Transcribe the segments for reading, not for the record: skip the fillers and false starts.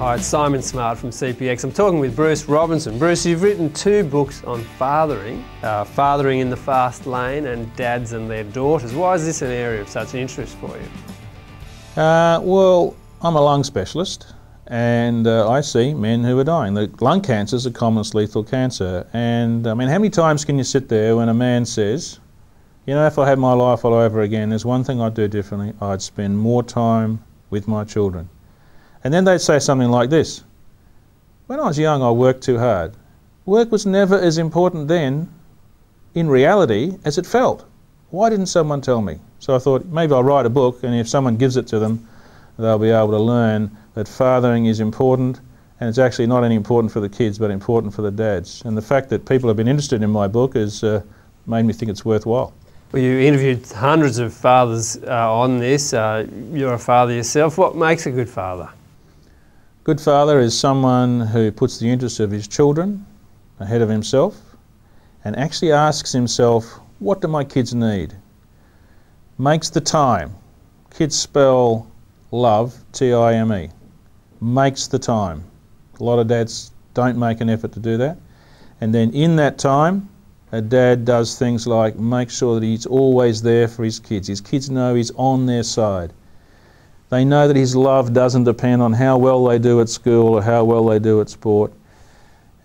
Hi, it's Simon Smart from CPX. I'm talking with Bruce Robinson. Bruce, you've written 2 books on fathering, Fathering in the Fast Lane and Dads and Their Daughters. Why is this an area of such interest for you? Well, I'm a lung specialist and I see men who are dying. The lung cancer is the commonest lethal cancer, and I mean, how many times can you sit there when a man says, you know, if I had my life all over again, there's one thing I'd do differently, I'd spend more time with my children. And then they'd say something like this: when I was young I worked too hard. Work was never as important then, in reality, as it felt. Why didn't someone tell me? So I thought, maybe I'll write a book, and if someone gives it to them, they'll be able to learn that fathering is important, and it's actually not only important for the kids, but important for the dads. And the fact that people have been interested in my book has made me think it's worthwhile. Well, you interviewed hundreds of fathers on this. You're a father yourself. What makes a good father? Good father is someone who puts the interests of his children ahead of himself and actually asks himself, what do my kids need? Makes the time. Kids spell love, T-I-M-E. Makes the time. A lot of dads don't make an effort to do that. And then in that time, a dad does things like make sure that he's always there for his kids. His kids know he's on their side. They know that his love doesn't depend on how well they do at school or how well they do at sport.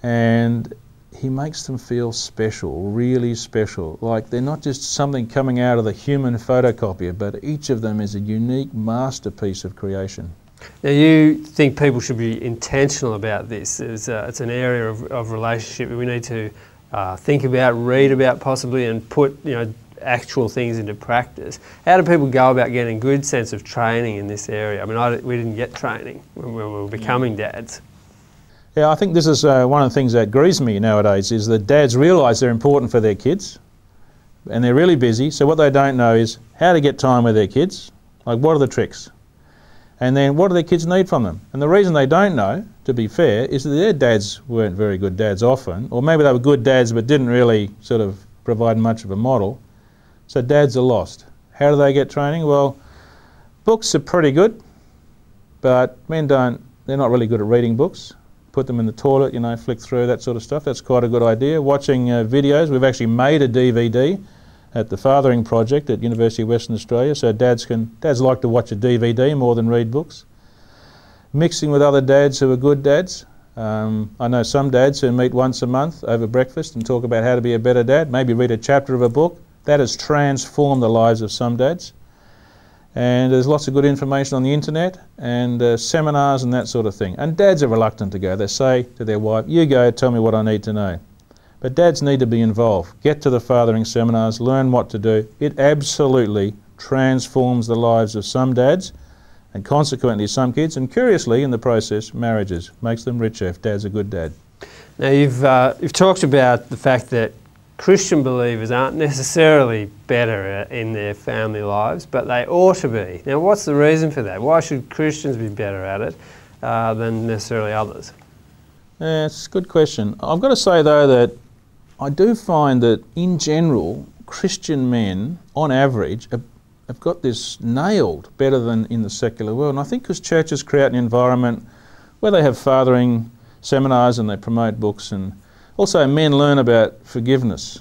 And he makes them feel special, really special. Like they're not just something coming out of the human photocopier, but each of them is a unique masterpiece of creation. Now, you think people should be intentional about this. It's an area of relationship that we need to think about, read about possibly, and put, you know, actual things into practice. How do people go about getting a good sense of training in this area? I mean, we didn't get training when we were becoming dads. Yeah, I think this is one of the things that grieves me nowadays, is that dads realise they're important for their kids and they're really busy, so what they don't know is how to get time with their kids. Like, what are the tricks? And then what do their kids need from them? And the reason they don't know, to be fair, is that their dads weren't very good dads often, or maybe they were good dads but didn't really sort of provide much of a model. So dads are lost. How do they get training? Well, books are pretty good, but men they're not really good at reading books. Put them in the toilet, you know, flick through, that sort of stuff. That's quite a good idea. Watching videos. We've actually made a DVD at the Fathering Project at University of Western Australia, so dads like to watch a DVD more than read books. Mixing with other dads who are good dads. I know some dads who meet once a month over breakfast and talk about how to be a better dad, maybe read a chapter of a book. That has transformed the lives of some dads. And there's lots of good information on the internet and seminars and that sort of thing. And dads are reluctant to go. They say to their wife, you go, tell me what I need to know. But dads need to be involved. Get to the fathering seminars, learn what to do. It absolutely transforms the lives of some dads and consequently some kids, and curiously in the process, marriages. Makes them richer if dad's a good dad. Now, you've talked about the fact that Christian believers aren't necessarily better in their family lives, but they ought to be. Now, what's the reason for that? Why should Christians be better at it than necessarily others? Yeah, it's a good question. I've got to say, though, that I do find that, in general, Christian men, on average, have got this nailed better than in the secular world. And I think because churches create an environment where they have fathering seminars and they promote books, and also men learn about forgiveness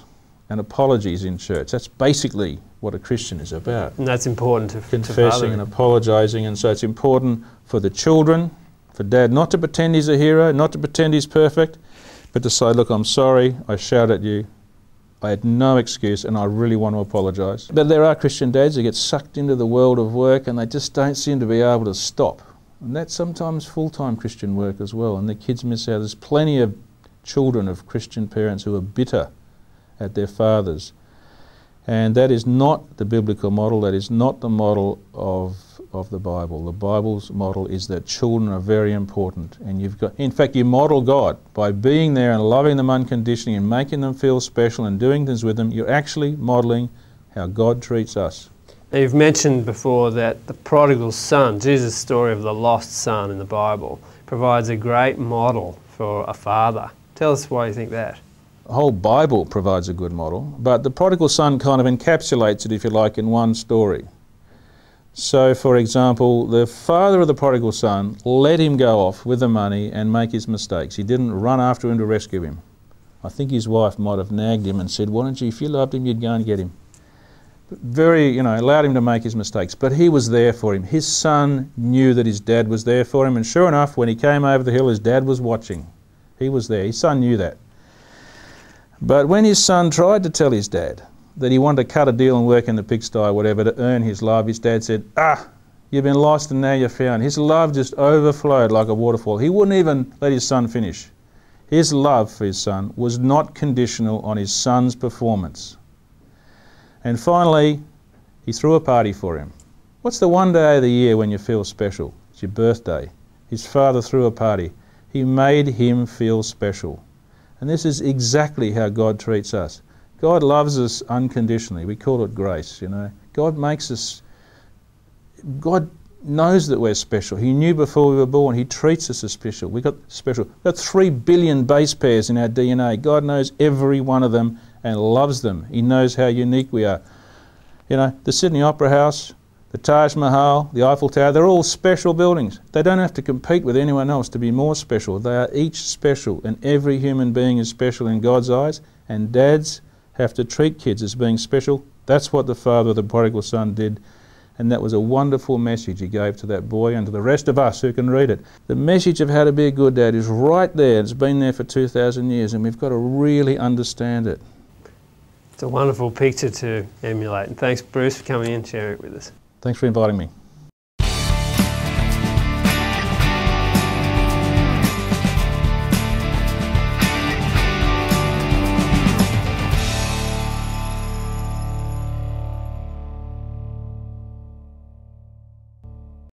and apologies in church. That's basically what a Christian is about. And that's important to confessing and apologising, and so it's important for the children, for dad not to pretend he's a hero, not to pretend he's perfect, but to say, look, I'm sorry, I shouted at you, I had no excuse and I really want to apologise. But there are Christian dads who get sucked into the world of work and they just don't seem to be able to stop. And that's sometimes full-time Christian work as well, and the kids miss out. There's plenty of children of Christian parents who are bitter at their fathers. And that is not the biblical model, that is not the model of the Bible. The Bible's model is that children are very important, and in fact you model God by being there and loving them unconditionally and making them feel special and doing things with them. You're actually modelling how God treats us. Now, you've mentioned before that the prodigal son, Jesus' story of the lost son in the Bible, provides a great model for a father. Tell us why you think that. The whole Bible provides a good model, but the prodigal son kind of encapsulates it, if you like, in one story. So, for example, the father of the prodigal son let him go off with the money and make his mistakes. He didn't run after him to rescue him. I think his wife might have nagged him and said, why don't you, if you loved him, you'd go and get him. Very, allowed him to make his mistakes. But he was there for him. His son knew that his dad was there for him. And sure enough, when he came over the hill, his dad was watching. He was there. His son knew that. But when his son tried to tell his dad that he wanted to cut a deal and work in the pigsty or whatever to earn his love, his dad said, you've been lost and now you're found. His love just overflowed like a waterfall. He wouldn't even let his son finish. His love for his son was not conditional on his son's performance. And finally, he threw a party for him. What's the one day of the year when you feel special? It's your birthday. His father threw a party. He made him feel special. And this is exactly how God treats us. God loves us unconditionally. We call it grace, God makes us, God knows that we're special. He knew before we were born. He treats us as special. We've got 3 billion base pairs in our DNA. God knows every one of them and loves them. He knows how unique we are. The Sydney Opera House, the Taj Mahal, the Eiffel Tower, they're all special buildings. They don't have to compete with anyone else to be more special. They are each special, and every human being is special in God's eyes, and dads have to treat kids as being special. That's what the father of the prodigal son did, and that was a wonderful message he gave to that boy and to the rest of us who can read it. The message of how to be a good dad is right there. It's been there for 2,000 years, and we've got to really understand it. It's a wonderful picture to emulate, and thanks Bruce for coming in and sharing it with us. Thanks for inviting me.